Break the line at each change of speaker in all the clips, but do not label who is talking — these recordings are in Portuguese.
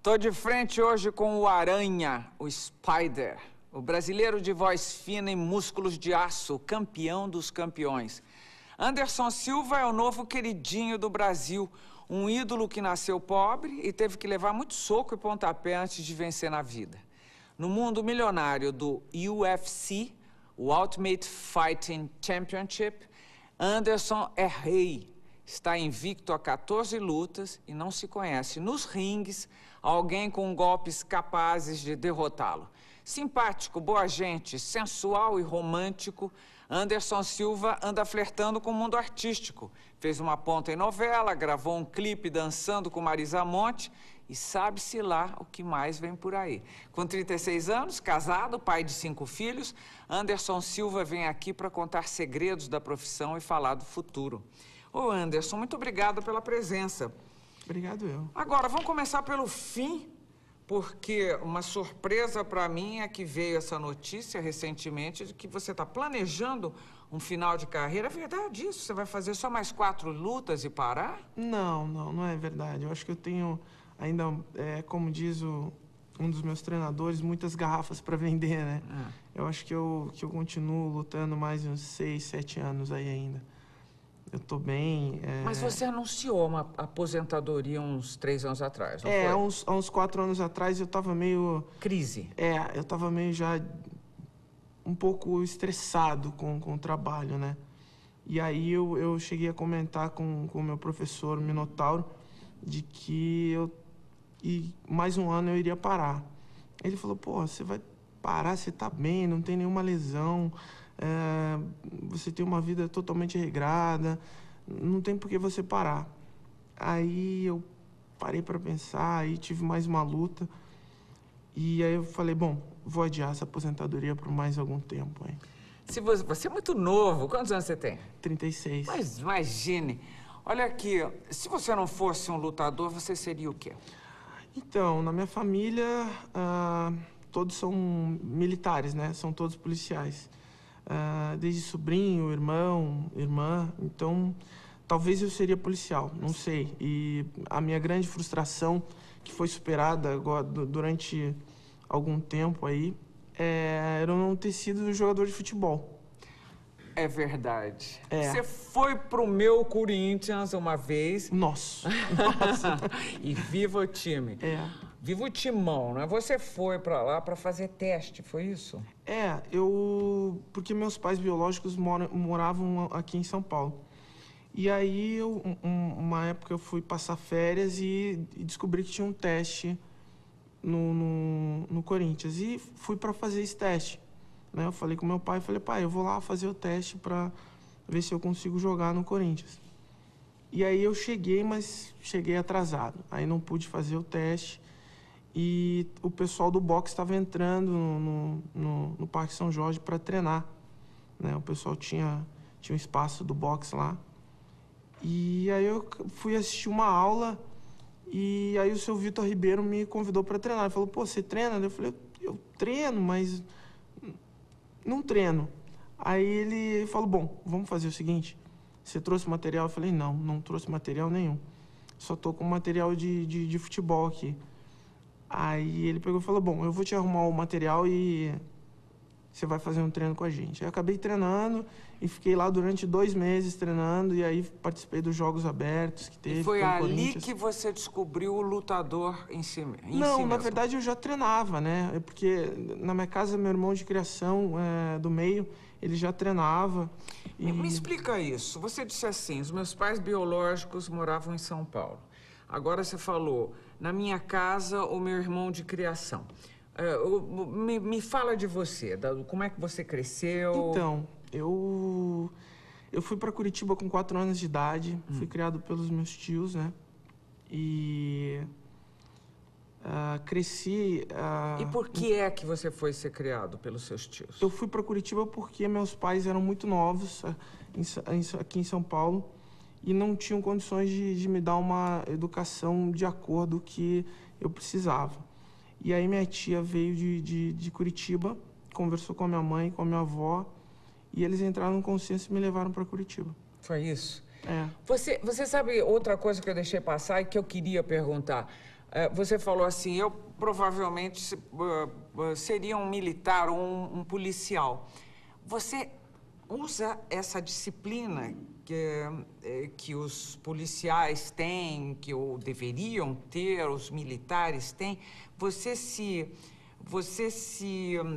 Tô de frente hoje com o Aranha, o Spider, o brasileiro de voz fina e músculos de aço, o campeão dos campeões. Anderson Silva é o novo queridinho do Brasil, um ídolo que nasceu pobre e teve que levar muito soco e pontapé antes de vencer na vida. No mundo milionário do UFC, o Ultimate Fighting Championship, Anderson é rei. Está invicto a 14 lutas e não se conhece nos ringues alguém com golpes capazes de derrotá-lo. Simpático, boa gente, sensual e romântico, Anderson Silva anda flertando com o mundo artístico. Fez uma ponta em novela, gravou um clipe dançando com Marisa Monte e sabe-se lá o que mais vem por aí. Com 36 anos, casado, pai de 5 filhos, Anderson Silva vem aqui para contar segredos da profissão e falar do futuro. Ô Anderson, muito obrigado pela presença.
Obrigado eu.
Agora, vamos começar pelo fim, porque uma surpresa para mim é que veio essa notícia recentemente de que você está planejando um final de carreira. É verdade isso? Você vai fazer só mais 4 lutas e parar?
Não é verdade. Eu acho que eu tenho ainda, como diz um dos meus treinadores, muitas garrafas para vender, né? Eu acho que eu continuo lutando mais uns 6, 7 anos aí ainda. Eu tô bem...
Mas você anunciou uma aposentadoria uns 3 anos atrás, não foi?
Há uns 4 anos atrás eu tava meio...
Crise.
Eu tava meio já um pouco estressado com o trabalho, né? E aí eu cheguei a comentar com o meu professor, Minotauro, de que mais um ano eu iria parar. Ele falou, pô, você vai parar, você tá bem, não tem nenhuma lesão... você tem uma vida totalmente regrada, não tem por que você parar. Aí eu parei para pensar, aí tive mais uma luta, e aí eu falei, bom, vou adiar essa aposentadoria por mais algum tempo. Hein?
Se você é muito novo, quantos anos você tem?
36.
Mas imagine, olha aqui, se você não fosse um lutador, você seria o quê?
Então, na minha família, todos são militares, né? São todos policiais. Desde sobrinho, irmão, irmã, então talvez eu seria policial, não sei. E a minha grande frustração, que foi superada agora, durante algum tempo aí, era eu não ter sido jogador de futebol.
É verdade. Você foi pro meu Corinthians uma vez.
Nossa.
E viva o time. Viva o timão, não é? Você foi pra lá pra fazer teste, foi isso?
Porque meus pais biológicos moravam aqui em São Paulo. E aí, uma época eu fui passar férias e descobri que tinha um teste no Corinthians. E fui pra fazer esse teste. Né? Eu falei com meu pai, pai, eu vou lá fazer o teste pra ver se eu consigo jogar no Corinthians. E aí eu cheguei, mas cheguei atrasado. Aí não pude fazer o teste. E o pessoal do boxe estava entrando no Parque São Jorge para treinar, né? O pessoal tinha um espaço do boxe lá. E aí eu fui assistir uma aula e aí o seu Vitor Ribeiro me convidou para treinar. Ele falou, pô, você treina? Eu falei, eu treino, mas não treino. Aí ele falou, bom, vamos fazer o seguinte, você trouxe material? Eu falei, não trouxe material nenhum. Só tô com material de futebol aqui. Aí ele pegou e falou, bom, eu vou te arrumar o material e você vai fazer um treino com a gente. Aí eu acabei treinando e fiquei lá durante 2 meses treinando e aí participei dos Jogos Abertos que teve.
E foi ali que você descobriu o lutador em si mesmo?
Na verdade eu já treinava, né? Porque na minha casa, meu irmão de criação do meio, ele já treinava.
Me explica isso. Você disse assim, os meus pais biológicos moravam em São Paulo. Agora você falou, na minha casa, o meu irmão de criação. Me fala de você, como é que você cresceu?
Então, eu fui para Curitiba com 4 anos de idade, fui criado pelos meus tios, né? E cresci...
E por que é que você foi ser criado pelos seus tios?
Eu fui para Curitiba porque meus pais eram muito novos aqui em São Paulo. E não tinham condições de me dar uma educação de acordo com o que eu precisava. E aí minha tia veio de Curitiba, conversou com a minha mãe, com a minha avó, e eles entraram no consenso e me levaram para Curitiba.
Foi isso? Você sabe outra coisa que eu deixei passar e que eu queria perguntar. Você falou assim, eu provavelmente seria um militar ou um policial. Você usa essa disciplina que os policiais têm, deveriam ter, os militares têm.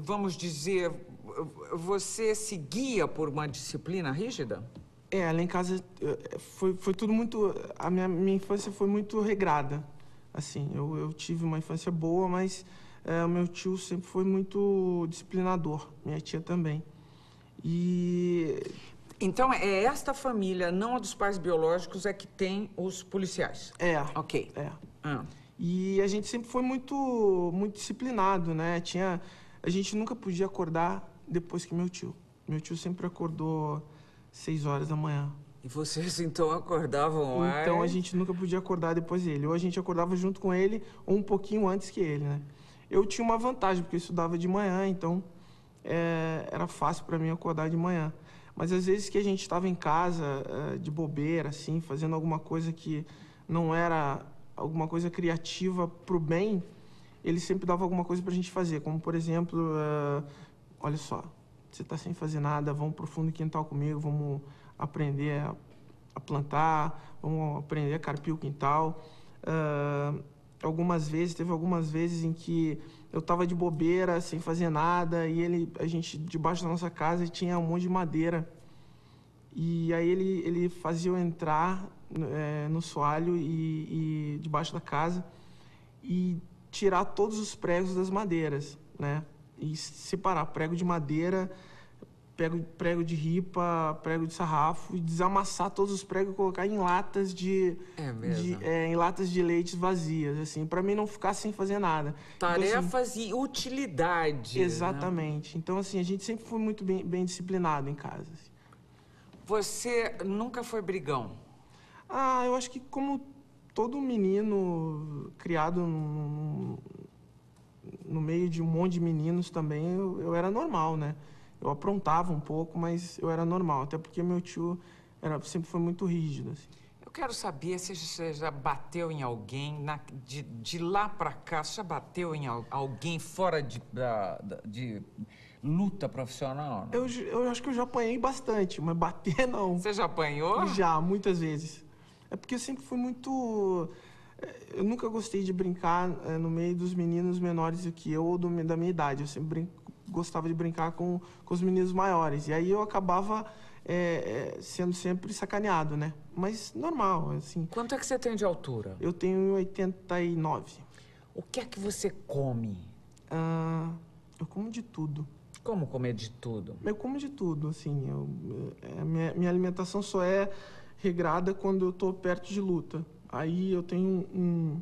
Vamos dizer, você se guia por uma disciplina rígida?
Lá em casa foi tudo muito... A minha infância foi muito regrada. Assim, eu tive uma infância boa, mas o meu tio sempre foi muito disciplinador. Minha tia também.
Então, é esta família, não a dos pais biológicos, é que tem os policiais? Ok.
E a gente sempre foi muito disciplinado, né? A gente nunca podia acordar depois que meu tio. Meu tio sempre acordou 6 horas da manhã.
E vocês, então, acordavam mais?
Então, a gente nunca podia acordar depois dele. Ou a gente acordava junto com ele, ou um pouquinho antes que ele, né? Eu tinha uma vantagem, porque eu estudava de manhã, então era fácil para mim acordar de manhã. Mas, às vezes, que a gente estava em casa, de bobeira, assim, fazendo alguma coisa que não era alguma coisa criativa pro bem, ele sempre dava alguma coisa pra gente fazer. Como, por exemplo, olha só, você tá sem fazer nada, vamos pro fundo do quintal comigo, vamos aprender a plantar, vamos aprender a carpir o quintal. Teve algumas vezes em que eu tava de bobeira, sem fazer nada, e a gente, debaixo da nossa casa, tinha um monte de madeira. E aí ele fazia eu entrar no soalho e debaixo da casa e tirar todos os pregos das madeiras, né? E separar prego de madeira, prego de ripa, prego de sarrafo, e desamassar todos os pregos e colocar em latas em latas de leite vazias, assim, para mim não ficar sem fazer nada.
Tarefas então, assim, e utilidade.
Exatamente. Né? Então, assim, a gente sempre foi muito bem disciplinado em casa. Assim.
Você nunca foi brigão?
Eu acho que como todo menino criado no meio de um monte de meninos também, eu era normal, né? Eu aprontava um pouco, mas eu era normal. Até porque meu tio sempre foi muito rígido, assim.
Eu quero saber se você já bateu em alguém, de lá pra cá, você já bateu em alguém fora de luta profissional? Não?
Eu acho que eu já apanhei bastante, mas bater não.
Você já apanhou?
Já, muitas vezes. É porque eu sempre fui muito... Eu nunca gostei de brincar no meio dos meninos menores do que eu ou da minha idade. Eu sempre gostava de brincar com os meninos maiores. E aí eu acabava sendo sempre sacaneado, né? Mas normal, assim.
Quanto é que você tem de altura?
Eu tenho 1,89.
O que é que você come?
Eu como de tudo.
Como comer de tudo?
Eu como de tudo, assim. Minha alimentação só é regrada quando eu tô perto de luta. Aí eu tenho um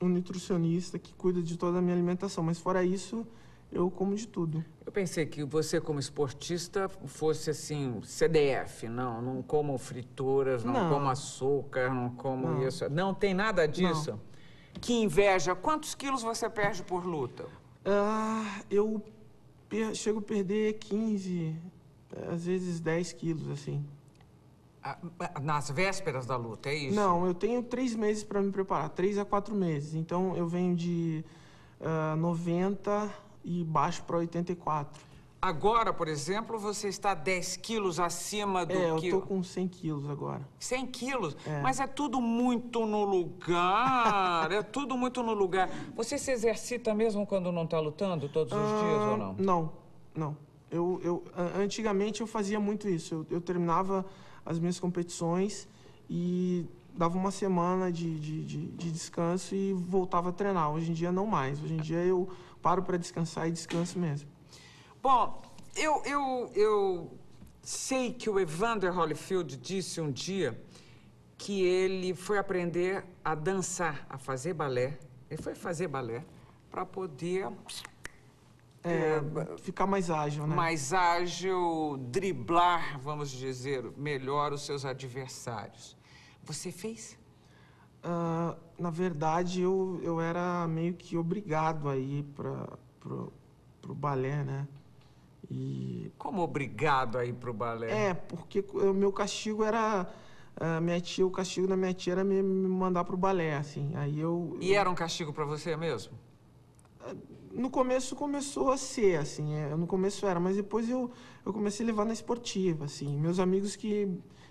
nutricionista que cuida de toda a minha alimentação. Mas fora isso, eu como de tudo.
Eu pensei que você, como esportista, fosse assim, CDF. Não como frituras, não como açúcar, não como isso. Não tem nada disso? Não. Que inveja. Quantos quilos você perde por luta?
Eu chego a perder 15, às vezes 10 quilos, assim.
Nas vésperas da luta, é isso?
Não, eu tenho 3 meses para me preparar, 3 a 4 meses. Então, eu venho de 90 e baixo para 84.
Agora, por exemplo, você está 10 quilos acima do que...
eu tô com 100 quilos agora.
100 quilos? Mas é tudo muito no lugar, é tudo muito no lugar. Você se exercita mesmo quando não está lutando, todos os dias, ou não?
Não. Antigamente eu fazia muito isso. Eu terminava as minhas competições e dava uma semana de descanso e voltava a treinar. Hoje em dia não mais. Hoje em dia eu paro para descansar e descanso mesmo.
Bom, eu sei que o Evander Holyfield disse um dia que ele foi aprender a dançar, a fazer balé. Ele foi fazer balé para poder...
ficar mais ágil, né?
Mais ágil, driblar, vamos dizer, melhor os seus adversários. Você fez?
Na verdade, eu era meio que obrigado a ir pro balé, né?
Como obrigado a ir pro balé?
Porque o meu castigo era minha tia, o castigo da minha tia era me mandar pro balé, assim. Aí
E era um castigo para você mesmo?
No começo começou a ser, assim, no começo era, mas depois eu comecei a levar na esportiva, assim. Meus amigos que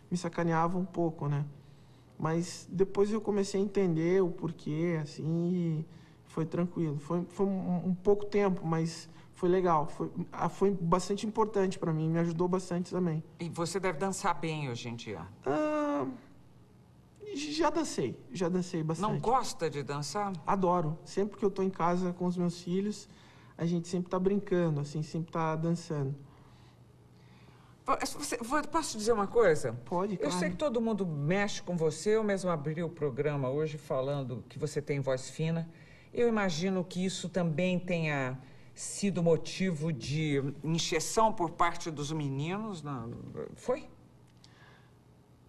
me sacaneavam um pouco, né? Mas depois eu comecei a entender o porquê, assim, e foi tranquilo. Foi um pouco tempo, mas foi legal. Foi bastante importante para mim, me ajudou bastante também.
E você deve dançar bem hoje em dia.
Já dancei bastante.
Não gosta de dançar?
Adoro. Sempre que eu tô em casa com os meus filhos, a gente sempre tá brincando, assim, sempre tá dançando.
Posso dizer uma coisa?
Pode, claro.
Eu sei que todo mundo mexe com você. Eu mesmo abri o programa hoje falando que você tem voz fina. Eu imagino que isso também tenha sido motivo de encheção por parte dos meninos. Não? Foi?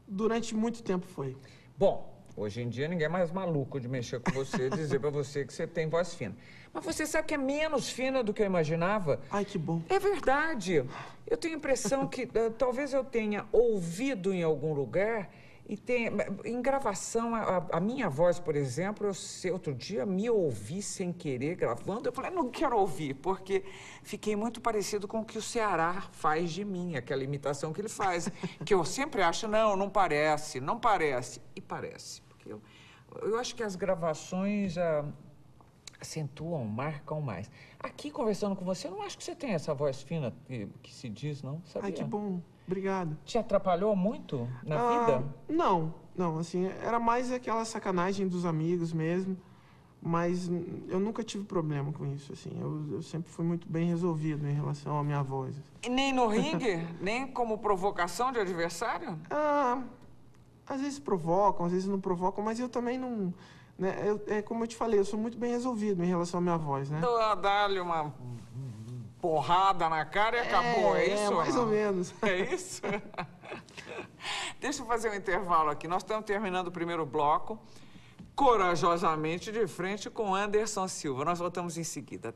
Durante muito tempo foi.
Bom, hoje em dia ninguém é mais maluco de mexer com você e dizer pra você que você tem voz fina. Mas você sabe que é menos fina do que eu imaginava?
Ai, que bom.
É verdade. Eu tenho a impressão que talvez eu tenha ouvido em algum lugar e tenha... Em gravação, a minha voz, por exemplo, outro dia me ouvi sem querer gravando. Eu falei, não quero ouvir, porque fiquei muito parecido com o que o Ceará faz de mim, aquela imitação que ele faz. Que eu sempre acho, não parece, não parece. E parece. Porque eu acho que as gravações acentuam, marcam mais. Aqui, conversando com você, eu não acho que você tem essa voz fina que se diz, não? Sabia?
Ai, que bom. Obrigado.
Te atrapalhou muito na vida?
Não, assim, era mais aquela sacanagem dos amigos mesmo, mas eu nunca tive problema com isso, assim, eu sempre fui muito bem resolvido em relação à minha voz.
E nem no ringue? Nem como provocação de adversário?
Às vezes provocam, às vezes não provocam, mas eu também não... Né, como eu te falei, eu sou muito bem resolvido em relação à minha voz, né?
Dá-lhe uma porrada na cara e acabou, é isso?
Mais ou menos.
É isso? Deixa eu fazer um intervalo aqui. Nós estamos terminando o primeiro bloco, corajosamente de frente com Anderson Silva. Nós voltamos em seguida.